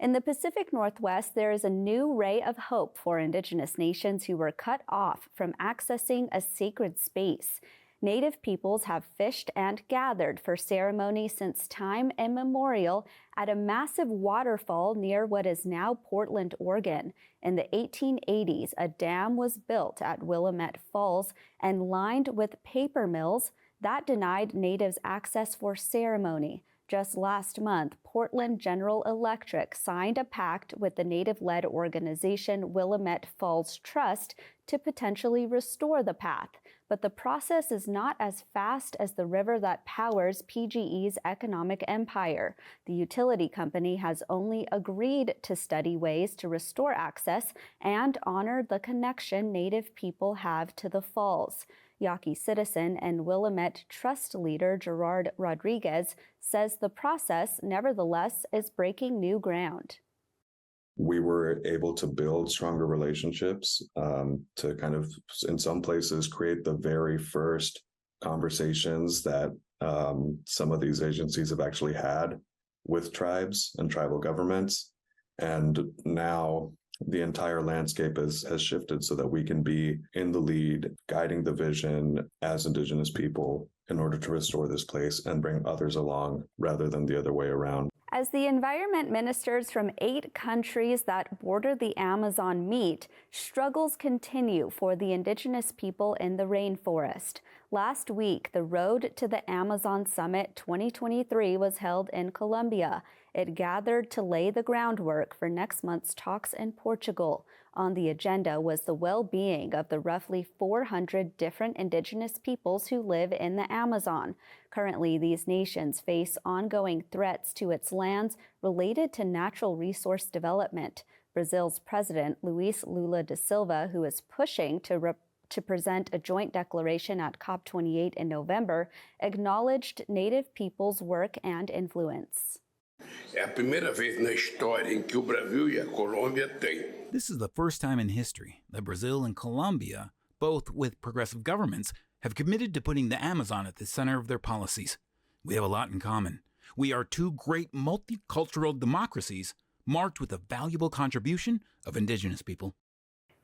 In the Pacific Northwest, there is a new ray of hope for Indigenous nations who were cut off from accessing a sacred space. Native peoples have fished and gathered for ceremony since time immemorial at a massive waterfall near what is now Portland, Oregon. In the 1880s, a dam was built at Willamette Falls and lined with paper mills that denied natives access for ceremony. Just last month, Portland General Electric signed a pact with the native-led organization Willamette Falls Trust to potentially restore the path. But the process is not as fast as the river that powers PGE's economic empire. The utility company has only agreed to study ways to restore access and honor the connection Native people have to the falls. Yaqui citizen and Willamette Trust leader Gerard Rodriguez says the process, nevertheless, is breaking new ground. We were able to build stronger relationships, to kind of, in some places, create the very first conversations that some of these agencies have actually had with tribes and tribal governments. And now the entire landscape has shifted so that we can be in the lead, guiding the vision as Indigenous people in order to restore this place and bring others along rather than the other way around. As the environment ministers from 8 countries that border the Amazon meet, struggles continue for the Indigenous people in the rainforest. Last week, the Road to the Amazon Summit 2023 was held in Colombia. It gathered to lay the groundwork for next month's talks in Portugal. On the agenda was the well-being of the roughly 400 different Indigenous peoples who live in the Amazon. Currently, these nations face ongoing threats to its lands related to natural resource development. Brazil's President Luiz Lula da Silva, who is pushing to present a joint declaration at COP28 in November, acknowledged Native peoples' work and influence. This is the first time in history that Brazil and Colombia, both with progressive governments, have committed to putting the Amazon at the center of their policies. We have a lot in common. We are 2 great multicultural democracies marked with a valuable contribution of Indigenous people.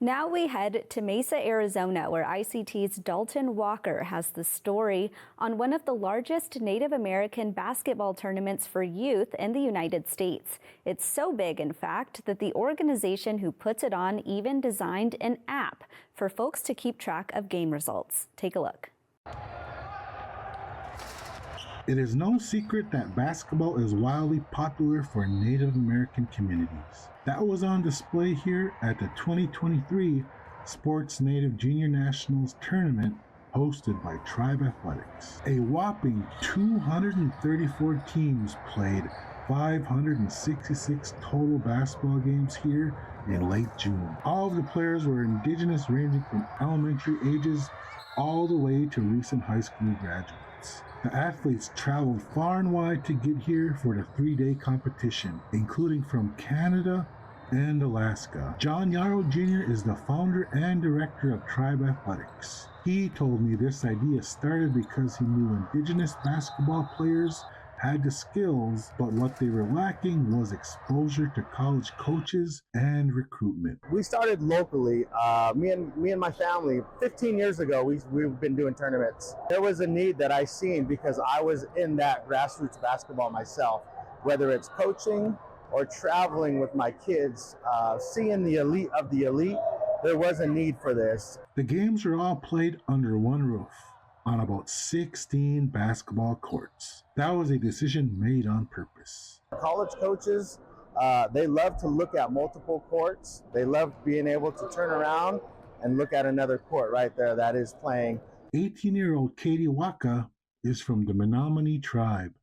Now we head to Mesa, Arizona, where ICT's Dalton Walker has the story on one of the largest Native American basketball tournaments for youth in the United States. It's so big, in fact, that the organization who puts it on even designed an app for folks to keep track of game results. Take a look. It is no secret that basketball is wildly popular for Native American communities. That was on display here at the 2023 Sports Native Junior Nationals Tournament hosted by Tribe Athletics. A whopping 234 teams played 566 total basketball games here in late June. All of the players were Indigenous, ranging from elementary ages all the way to recent high school graduates. The athletes traveled far and wide to get here for the 3-day competition, including from Canada and Alaska. John Yarrow Jr. is the founder and director of Tribe Athletics. He told me this idea started because he knew Indigenous basketball players had the skills, but what they were lacking was exposure to college coaches and recruitment. We started locally. Me and my family, 15 years ago, we've been doing tournaments. There was a need that I seen because I was in that grassroots basketball myself, whether it's coaching or traveling with my kids, seeing the elite of the elite. There was a need for this. The games were all played under one roof, on about 16 basketball courts. That was a decision made on purpose. College coaches, they love to look at multiple courts. They love being able to turn around and look at another court right there that is playing. 18-year-old Katie Waka is from the Menominee tribe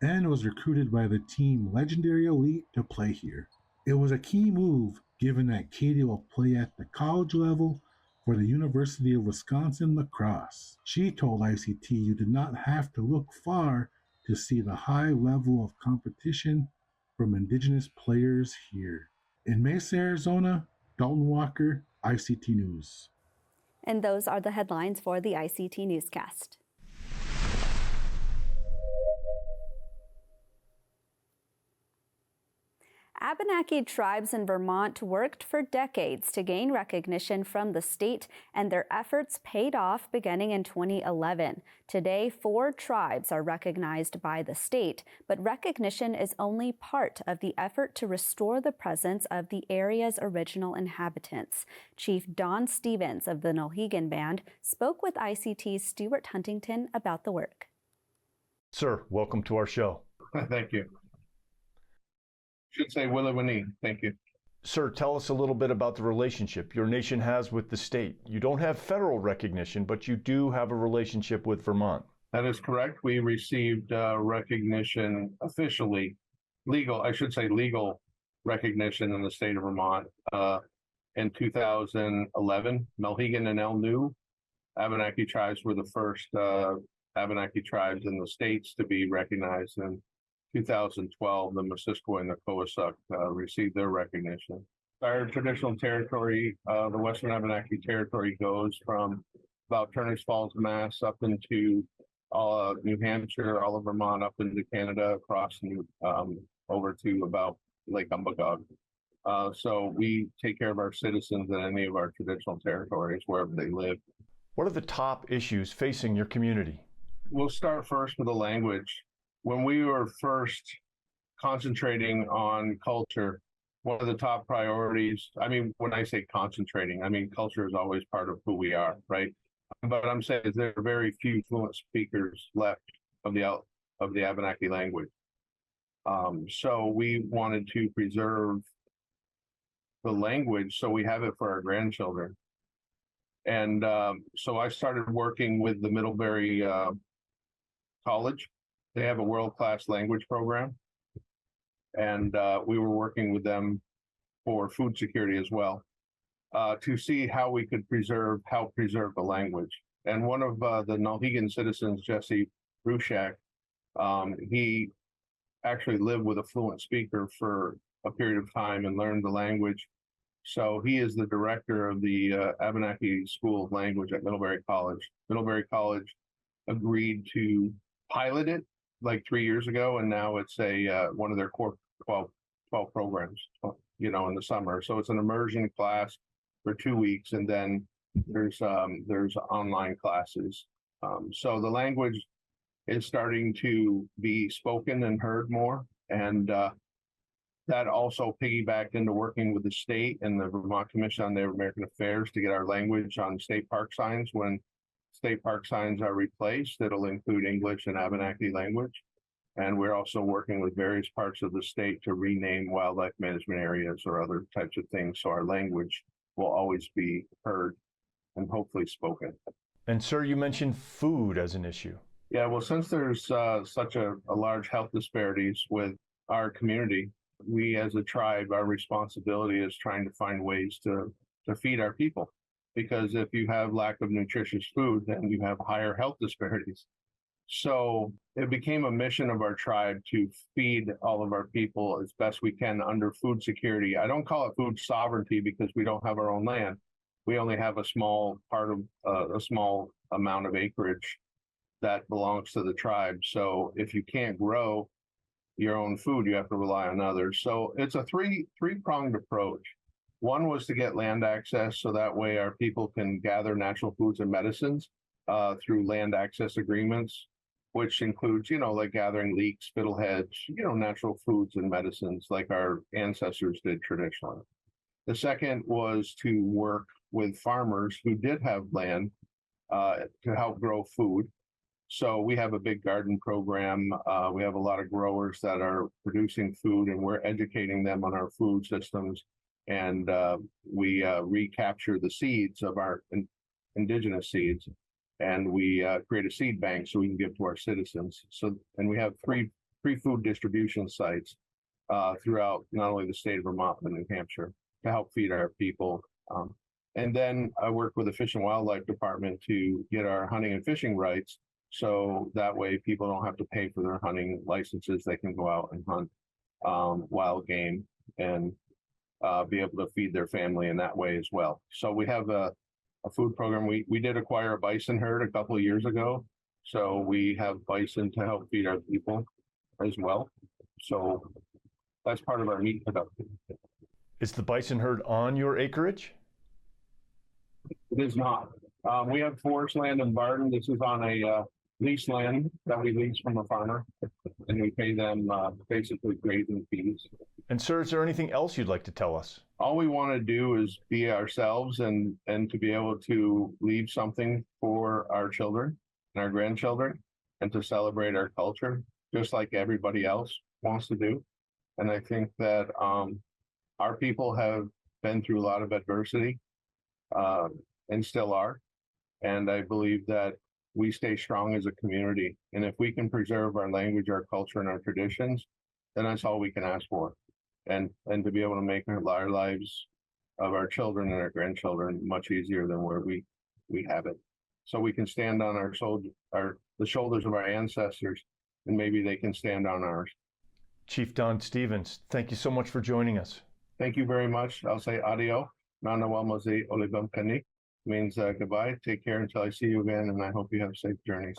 and was recruited by the team Legendary Elite to play here. It was a key move given that Katie will play at the college level for the University of Wisconsin lacrosse. She told ICT you did not have to look far to see the high level of competition from Indigenous players here. In Mesa, Arizona, Dalton Walker, ICT News. And those are the headlines for the ICT Newscast. Abenaki tribes in Vermont worked for decades to gain recognition from the state, and their efforts paid off beginning in 2011. Today, 4 tribes are recognized by the state, but recognition is only part of the effort to restore the presence of the area's original inhabitants. Chief Don Stevens of the Nulhegan Band spoke with ICT's Stuart Huntington about the work. Sir, welcome to our show. Thank you. Should say Willawani. Thank you. Sir, tell us a little bit about the relationship your nation has with the state. You don't have federal recognition, but you do have a relationship with Vermont. That is correct. We received recognition officially, legal recognition in the state of Vermont in 2011. Nulhegan and Elnu Abenaki tribes were the first Abenaki tribes in the states to be recognized. In 2012, the Missisquoi and the Coassuck received their recognition. Our traditional territory, the Western Abenaki territory, goes from about Turners Falls, Mass, up into New Hampshire, all of Vermont, up into Canada, across over to about Lake Umbagog. So we take care of our citizens in any of our traditional territories, wherever they live. What are the top issues facing your community? We'll start first with the language. When we were first concentrating on culture, one of the top priorities, I mean, when I say concentrating, I mean, culture is always part of who we are, right? But I'm saying is there are very few fluent speakers left of the Abenaki language. So we wanted to preserve the language so we have it for our grandchildren. And so I started working with the Middlebury College. They have a world-class language program. And we were working with them for food security as well, to see how we could preserve the language. And one of the Nulhegan citizens, Jesse Rushak, he actually lived with a fluent speaker for a period of time and learned the language. So he is the director of the Abenaki School of Language at Middlebury College. Middlebury College agreed to pilot it like 3 years ago, and now it's one of their core 12 programs, in the summer. So it's an immersion class for 2 weeks, and then there's online classes. So the language is starting to be spoken and heard more, and that also piggybacked into working with the state and the Vermont Commission on Native American Affairs to get our language on state park signs. When state park signs are replaced, it'll include English and Abenaki language. And we're also working with various parts of the state to rename wildlife management areas or other types of things, so our language will always be heard and hopefully spoken. And sir, you mentioned food as an issue. Yeah, well, since there's such a large health disparities with our community, we as a tribe, our responsibility is trying to find ways to feed our people. Because if you have lack of nutritious food, then you have higher health disparities. So it became a mission of our tribe to feed all of our people as best we can under food security. I don't call it food sovereignty because we don't have our own land. We only have a small part of a small amount of acreage that belongs to the tribe. So if you can't grow your own food, you have to rely on others. So it's a three-pronged approach. One was to get land access, so that way our people can gather natural foods and medicines through land access agreements, which includes, like gathering leeks, fiddleheads, natural foods and medicines like our ancestors did traditionally. The second was to work with farmers who did have land to help grow food. So we have a big garden program. We have a lot of growers that are producing food, and we're educating them on our food systems. And we recapture the seeds of our indigenous seeds, and we create a seed bank so we can give to our citizens. And we have three food distribution sites throughout not only the state of Vermont but New Hampshire to help feed our people. And then I work with the Fish and Wildlife Department to get our hunting and fishing rights, so that way people don't have to pay for their hunting licenses. They can go out and hunt wild game and be able to feed their family in that way as well. So we have a food program. We did acquire a bison herd a couple of years ago. So we have bison to help feed our people as well. So that's part of our meat production. Is the bison herd on your acreage? It is not. We have forest land in Barton. This is on a leased land that we lease from a farmer, and we pay them basically grazing fees. And sir, is there anything else you'd like to tell us? All we want to do is be ourselves and to be able to leave something for our children and our grandchildren, and to celebrate our culture just like everybody else wants to do. And I think that our people have been through a lot of adversity and still are. And I believe that we stay strong as a community. And if we can preserve our language, our culture, and our traditions, then that's all we can ask for. And to be able to make our lives of our children and our grandchildren much easier than where we have it. So we can stand on the shoulders of our ancestors, and maybe they can stand on ours. Chief Don Stevens, thank you so much for joining us. Thank you very much. I'll say adio. Nanawamaze olibamkani means goodbye. Take care until I see you again, and I hope you have safe journeys.